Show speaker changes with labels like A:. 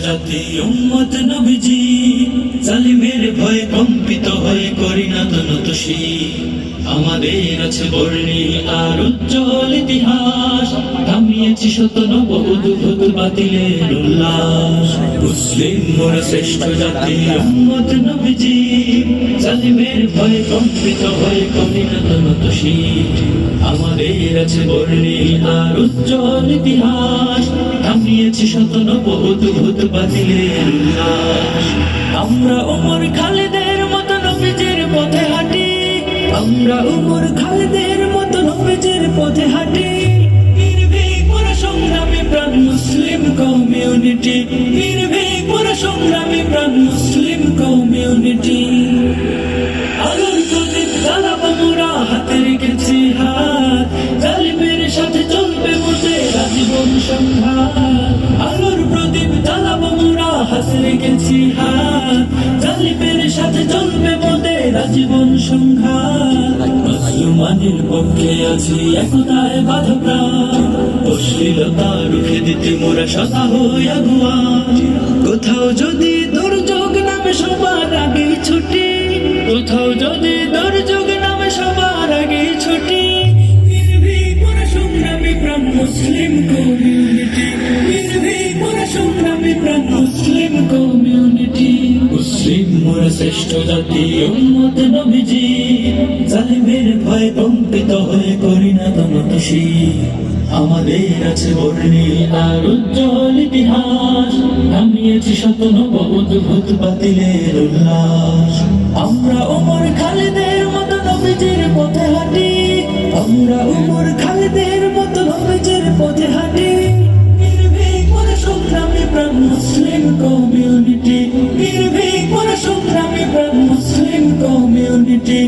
A: জাতি উম্মত নবীজি জালিমের ভয়ে কম্পিত হয়ে করি না তনতোষী। আমাদের আছে বর্ণী আর উজ্জ্বল ইতিহাস, থামিয়েছি শত নব উদ্ভূত বাতিলের উল্লাস। মুসলিম মোরা শ্রেষ্ঠ জাতি উম্মত নবীজি জালিমের ভয়ে কম্পিত হয়ে করি না তনতোষী। আমাদের আছে বর্ণী আর উজ্জ্বল ইতিহাস, থামিয়েছি শত নব উদ্ভূত বাতিলের উল্লাস। আমরা ওমর খালিদের মতো নবীজির পথে হাঁটি, আমরা উমর খালিদের মতো নবীজির পথে হাঁটি। নির্ভীক মোরা সংগ্রামী প্রাণ মুসলিম কমিউনিটি, নির্ভীক মোরা সংগ্রামী প্রাণ মুসলিম কমিউনিটি। আলোর প্রদীপ জ্বালাবো মোরা হাতে রেখেছি হাত, জালিমের সাথে চলবে মোদের আজীবন সংঘাত। আলোর প্রদীপ জ্বালাবো মোরা হাতে রেখেছি হাত, জালিমের সাথে চলবে মোদের আজীবন সংঘাত। মুসলমানের পক্ষে আছি একতায় বাঁধা প্রাণ, অশ্লীলতা রুখে দিতে মোরা সদা হই আগুয়ান। কোথাও যদি দুর্যোগ নামে সবার আগে ছুটি, কোথাও যদি দুর্যোগ নামে সবার আগে ছুটি। নির্ভীক মোরা সংগ্রামী প্রাণ মুসলিম কমিউনিটি, নির্ভীক মোরা সংগ্রামী প্রাণ মুসলিম কমিউনিটি। মুসলিম মোরা শ্রেষ্ঠ জাতি উম্মত নবীজি জালিমের ভয়ে কম্পিত হয়ে করি না তনতোষী। আমাদের আছে বর্ণী আর উজ্জ্বল ইতিহাস, থামিয়েছি শত নব উদ্ভূত বাতিলের উল্লাস। আমরা ওমর খালিদের মতো নবীজির পথে হাঁটি, আমরা ওমর খালিদের মতো নবীজির পথে হাঁটি। নির্ভীক মোরা সংগ্রামী প্রাণ মুসলিম কমিউনিটি, নির্ভীক মোরা সংগ্রামী প্রাণ মুসলিম কমিউনিটি।